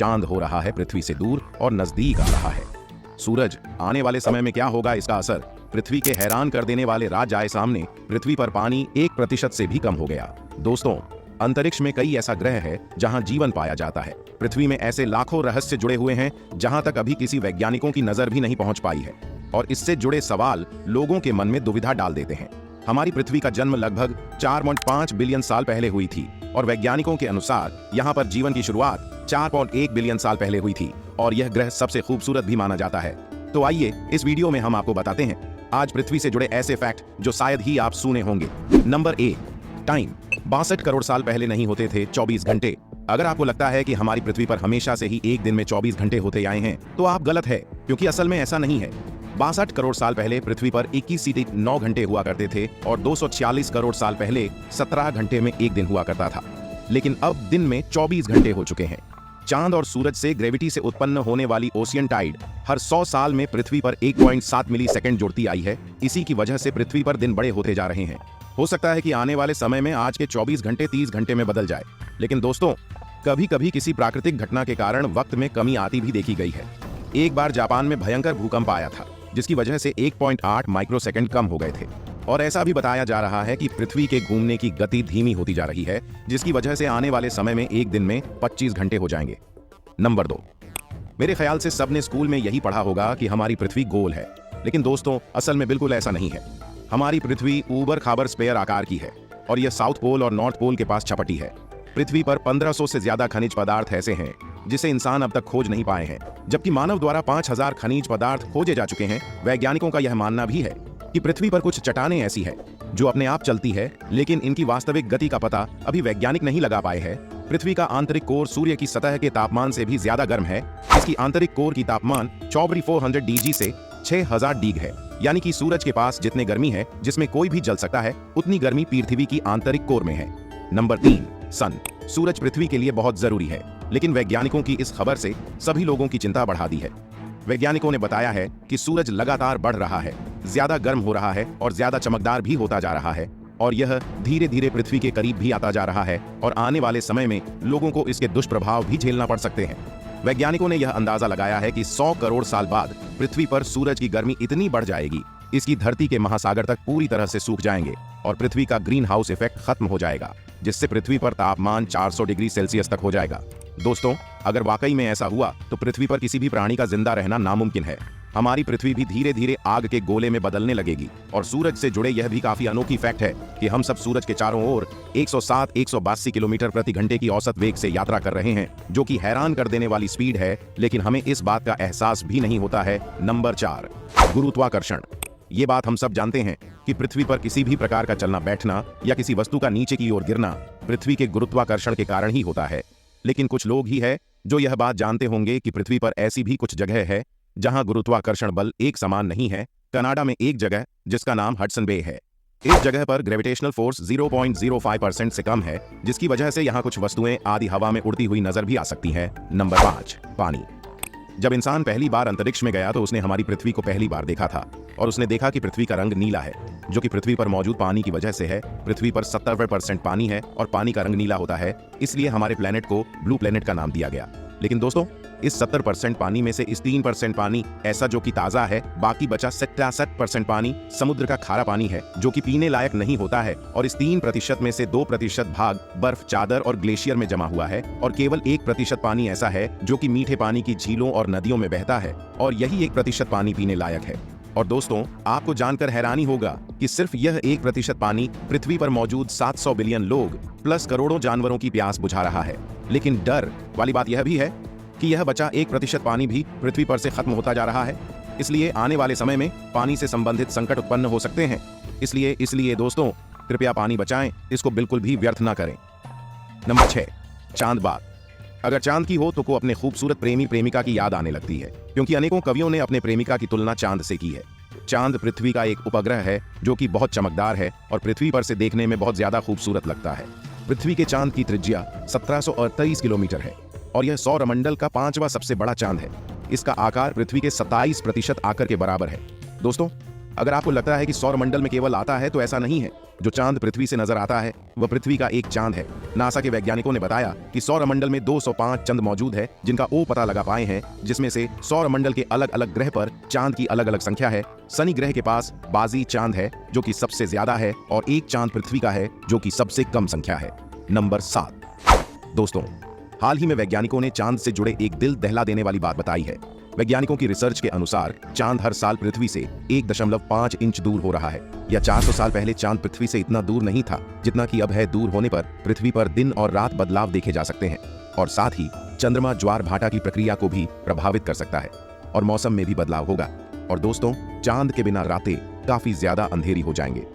चांद हो रहा है पृथ्वी से दूर और नजदीक आ रहा है। सूरज आने वाले समय में क्या होगा, इसका असर पृथ्वी के हैरान कर देने वाले राज आए सामने। पृथ्वी पर पानी 1% से भी कम हो गया। दोस्तों, अंतरिक्ष में कई ऐसा ग्रह है जहां जीवन पाया जाता है। पृथ्वी में ऐसे लाखों रहस्य जुड़े हुए हैं जहां तक अभी किसी वैज्ञानिकों की नजर भी नहीं पहुंच पाई है, और इससे जुड़े सवाल लोगों के मन में दुविधा डाल देते हैं। हमारी पृथ्वी का जन्म लगभग 4.5 बिलियन साल पहले हुई थी, और वैज्ञानिकों के अनुसार यहाँ पर जीवन की शुरुआत 4.1 बिलियन साल पहले हुई थी, और यह ग्रह सबसे खूबसूरत भी माना जाता है। तो आइए इस वीडियो में हम आपको बताते हैं आज पृथ्वी से जुड़े ऐसे फैक्ट जो शायद ही आप सुने होंगे। Number 1, time. 62 करोड़ साल पहले नहीं होते थे 24 घंटे। अगर आपको लगता है कि हमारी पृथ्वी पर हमेशा से ही एक दिन में 24 घंटे होते आए हैं, तो आप गलत है, क्योंकि असल में ऐसा नहीं है। 62 करोड़ साल पहले पृथ्वी पर 21.9 घंटे हुआ करते थे, और 246 करोड़ साल पहले 17 घंटे में एक दिन हुआ करता था। लेकिन अब दिन में 24 घंटे हो चुके हैं। चांद और सूरज से ग्रेविटी से उत्पन्न होने वाली ओशियन टाइड हर 100 साल में पृथ्वी पर 1.7 मिलीसेकंड जुड़ती आई है। इसी की वजह से पृथ्वी पर दिन बड़े होते जा रहे हैं। हो सकता है कि आने वाले समय में आज के 24 घंटे 30 घंटे में बदल जाए। लेकिन दोस्तों, कभी कभी किसी प्राकृतिक घटना के कारण वक्त में कमी आती भी देखी गई है। एक बार जापान में भयंकर भूकंप आया था, जिसकी वजह से 1.8 माइक्रोसेकंड कम हो गए थे। और ऐसा भी बताया जा रहा है कि पृथ्वी के घूमने की गति धीमी होती जा रही है, जिसकी वजह से आने वाले समय में एक दिन में 25 घंटे हो जाएंगे। नंबर 2, मेरे ख्याल से सबने स्कूल में यही पढ़ा होगा कि हमारी पृथ्वी गोल है। लेकिन दोस्तों, असल में बिल्कुल ऐसा नहीं है। हमारी पृथ्वी ऊबर खाबर स्पेयर आकार की है, और यह साउथ पोल और नॉर्थ पोल के पास छपटी है। पृथ्वी पर 1500 से ज्यादा खनिज पदार्थ ऐसे हैं जिसे इंसान अब तक खोज नहीं पाए हैं, जबकि मानव द्वारा 5000 खनिज पदार्थ खोजे जा चुके हैं। वैज्ञानिकों का यह मानना भी है कि पृथ्वी पर कुछ चट्टानें ऐसी है जो अपने आप चलती है, लेकिन इनकी वास्तविक गति का पता अभी वैज्ञानिक नहीं लगा पाए हैं। पृथ्वी का आंतरिक कोर सूर्य की सतह के तापमान से भी ज्यादा गर्म है। इसकी आंतरिक कोर की तापमान 400 डिग्री से 6000 डिग्री है, यानी कि सूरज के पास जितने गर्मी है जिसमें कोई भी जल सकता है, उतनी गर्मी पृथ्वी की आंतरिक कोर में है। नंबर 3, सन। सूरज पृथ्वी के लिए बहुत जरूरी है, लेकिन वैज्ञानिकों की इस खबर से सभी लोगों की चिंता बढ़ा दी है। वैज्ञानिकों ने बताया है कि सूरज लगातार बढ़ रहा है, ज्यादा गर्म हो रहा है और ज्यादा चमकदार भी होता जा रहा है, और यह धीरे धीरे पृथ्वी के करीब भी आता जा रहा है, और आने वाले समय में लोगों को इसके दुष्प्रभाव भी झेलना पड़ सकते हैं। वैज्ञानिकों ने यह अंदाजा लगाया है कि 100 करोड़ साल बाद पृथ्वी पर सूरज की गर्मी इतनी बढ़ जाएगी, इसकी धरती के महासागर तक पूरी तरह से सूख जाएंगे, और पृथ्वी का ग्रीन हाउस इफेक्ट खत्म हो जाएगा, जिससे पृथ्वी पर तापमान 400 डिग्री सेल्सियस तक हो जाएगा। दोस्तों, अगर वाकई में ऐसा हुआ तो पृथ्वी पर किसी भी प्राणी का जिंदा रहना नामुमकिन है। हमारी पृथ्वी भी धीरे धीरे आग के गोले में बदलने लगेगी। और सूरज से जुड़े यह भी काफी अनोखी फैक्ट है कि हम सब सूरज के चारों ओर 107-182 किलोमीटर प्रति घंटे की औसत वेग से यात्रा कर रहे हैं, जो कि हैरान कर देने वाली स्पीड है, लेकिन हमें इस बात का एहसास भी नहीं होता है। नंबर 4, गुरुत्वाकर्षण। ये बात हम सब जानते हैं कि पृथ्वी पर किसी भी प्रकार का चलना बैठना या किसी वस्तु का नीचे की ओर गिरना पृथ्वी के गुरुत्वाकर्षण के कारण ही होता है। लेकिन कुछ लोग ही है जो यह बात जानते होंगे कि पृथ्वी पर ऐसी भी कुछ जगह है जहां गुरुत्वाकर्षण बल एक समान नहीं है। कनाडा में एक जगह जिसका नाम हडसन बे है। इस जगह पर ग्रेविटेशनल फोर्स 0.05% से कम है, जिसकी वजह से यहाँ कुछ वस्तुएं आधी हवा में उड़ती हुई नजर भी आ सकती हैं। नंबर 5, पानी। जब इंसान पहली बार अंतरिक्ष में गया तो उसने हमारी पृथ्वी को पहली बार देखा था, और उसने देखा कि पृथ्वी का रंग नीला है, जो कि पृथ्वी पर मौजूद पानी की वजह से है। पृथ्वी पर 70% पानी है, और पानी का रंग नीला होता है, इसलिए हमारे प्लेनेट को ब्लू प्लेनेट का नाम दिया गया। लेकिन दोस्तों, इस 70% पानी में से इस 3% पानी ऐसा जो कि ताज़ा है, बाकी बचा 67% पानी समुद्र का खारा पानी है, जो कि पीने लायक नहीं होता है। और इस 3% में से 2% भाग बर्फ, चादर और ग्लेशियर में जमा हुआ है, और केवल 1% पानी ऐसा है जो कि मीठे पानी की झीलों और नदियों में बहता है, और यही 1% पानी पीने लायक है। और दोस्तों, आपको जानकर हैरानी होगा कि सिर्फ यह 1% पानी पृथ्वी पर मौजूद 700 बिलियन लोग प्लस करोड़ों जानवरों की प्यास बुझा रहा है। लेकिन डर वाली बात यह भी है कि यह बचा 1% पानी भी पृथ्वी पर से खत्म होता जा रहा है। इसलिए आने वाले समय में पानी से संबंधित संकट उत्पन्न हो सकते हैं। इसलिए दोस्तों, कृपया पानी बचाएं, इसको बिल्कुल भी व्यर्थ ना करें। नंबर 6, चांद बात। अगर चांद की हो तो को अपने खूबसूरत प्रेमी प्रेमिका की याद आने लगती है, क्योंकि अनेकों कवियों ने अपने प्रेमिका की तुलना चांद से की है। चांद पृथ्वी का एक उपग्रह है जो कि बहुत चमकदार है और पृथ्वी पर से देखने में बहुत ज्यादा खूबसूरत लगता है। पृथ्वी के चांद की त्रिज्या 1738 किलोमीटर है, और यह सौरमंडल का 5वां सबसे बड़ा चांद है। इसका आकार पृथ्वी के 27% आकार के बराबर है। दोस्तों, अगर आपको लगता है कि सौरमंडल में केवल आता है तो ऐसा नहीं है। जो चांद पृथ्वी से नजर आता है वह पृथ्वी का एक चांद है। नासा के वैज्ञानिकों ने बताया कि सौरमंडल में 205 चंद मौजूद है जिनका ओ पता लगा पाए हैं, जिसमें से सौरमंडल के अलग अलग ग्रह पर चांद की अलग अलग संख्या है। शनि ग्रह के पास बाजी चांद है जो कि सबसे ज्यादा है और एक चांद पृथ्वी का है जो कि सबसे कम संख्या है। नंबर 7। दोस्तों, हाल ही में वैज्ञानिकों ने चांद से जुड़े एक दिल दहला देने वाली बात बताई है। वैज्ञानिकों की रिसर्च के अनुसार चांद हर साल पृथ्वी से 1.5 इंच दूर हो रहा है। या 400 साल पहले चांद पृथ्वी से इतना दूर नहीं था जितना कि अब है। दूर होने पर पृथ्वी पर दिन और रात बदलाव देखे जा सकते हैं और साथ ही चंद्रमा ज्वार भाटा की प्रक्रिया को भी प्रभावित कर सकता है और मौसम में भी बदलाव होगा। और दोस्तों, चांद के बिना रातें काफी ज्यादा अंधेरी हो जाएंगे।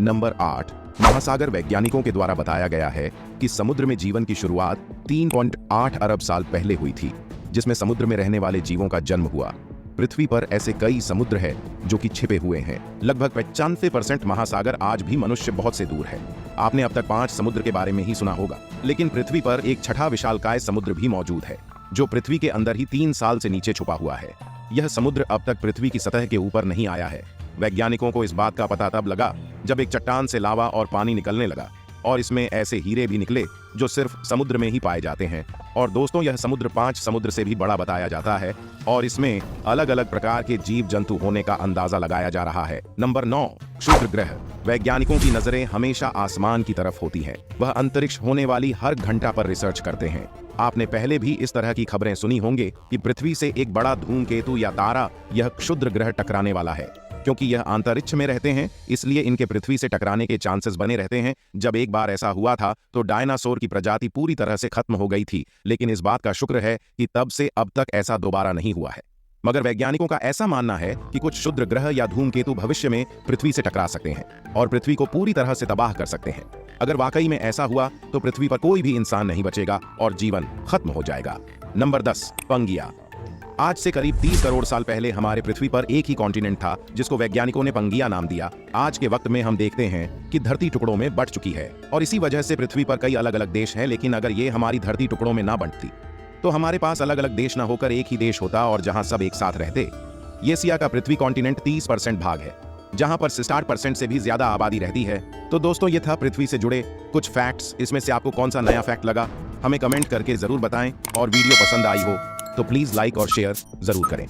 नंबर 8। महासागर वैज्ञानिकों के द्वारा बताया गया है कि समुद्र में जीवन की शुरुआत 3.8 अरब साल पहले हुई थी, जिसमें समुद्र में रहने वाले जीवों का जन्म हुआ। पृथ्वी पर ऐसे कई समुद्र हैं जो कि छिपे हुए हैं। लगभग 95% महासागर आज भी मनुष्य बहुत से दूर है। आपने अब तक 5 समुद्र के बारे में ही सुना होगा, लेकिन पृथ्वी पर एक छठा विशालकाय समुद्र भी मौजूद है जो पृथ्वी के अंदर ही 3 साल से नीचे छुपा हुआ है। यह समुद्र अब तक पृथ्वी की सतह के ऊपर नहीं आया है। वैज्ञानिकों को इस बात का पता तब लगा जब एक चट्टान से लावा और पानी निकलने लगा और इसमें ऐसे हीरे भी निकले जो सिर्फ समुद्र में ही पाए जाते हैं। और दोस्तों, यह समुद्र 5 समुद्र से भी बड़ा बताया जाता है और इसमें अलग अलग प्रकार के जीव जंतु होने का अंदाजा लगाया जा रहा है। नंबर 9। क्षुद्र ग्रह। वैज्ञानिकों की नजरें हमेशा आसमान की तरफ होती हैं। वह अंतरिक्ष होने वाली हर घंटा पर रिसर्च करते हैं। आपने पहले भी इस तरह की खबरें सुनी होंगे कि पृथ्वी से एक बड़ा धूमकेतु या तारा, यह क्षुद्र ग्रह टकराने वाला है। क्योंकि यह अंतरिक्ष में रहते हैं, इसलिए इनके पृथ्वी से टकराने के चांसेस बने रहते हैं। जब एक बार ऐसा हुआ था तो डायनासोर की प्रजाति पूरी तरह से खत्म हो गई थी, लेकिन इस बात का शुक्र है कि तब से अब तक ऐसा दोबारा नहीं हुआ है। मगर वैज्ञानिकों का ऐसा मानना है कि कुछ क्षुद्र ग्रह या धूमकेतु भविष्य में पृथ्वी से टकरा सकते हैं और पृथ्वी को पूरी तरह से तबाह कर सकते हैं। अगर वाकई में ऐसा हुआ तो पृथ्वी पर कोई भी इंसान नहीं बचेगा और जीवन खत्म हो जाएगा। नंबर 10। पंगिया। आज से करीब 30 करोड़ साल पहले हमारे पृथ्वी पर एक ही कॉन्टिनेंट था जिसको वैज्ञानिकों ने पंगिया नाम दिया। आज के वक्त में हम देखते हैं कि धरती टुकड़ों में बंट चुकी है और इसी वजह से पृथ्वी पर कई अलग अलग देश हैं। लेकिन अगर ये हमारी धरती टुकड़ों में ना बंटती तो हमारे पास अलग अलग देश ना होकर एक ही देश होता और जहां सब एक साथ रहते। एशिया का पृथ्वी कॉन्टिनेंट 30% भाग है, जहां पर 60% से भी ज्यादा आबादी रहती है। तो दोस्तों, ये था पृथ्वी से जुड़े कुछ फैक्ट्स। इसमें से आपको कौन सा नया फैक्ट लगा हमें कमेंट करके जरूर बताएं और वीडियो पसंद आई हो तो प्लीज लाइक और शेयर जरूर करें।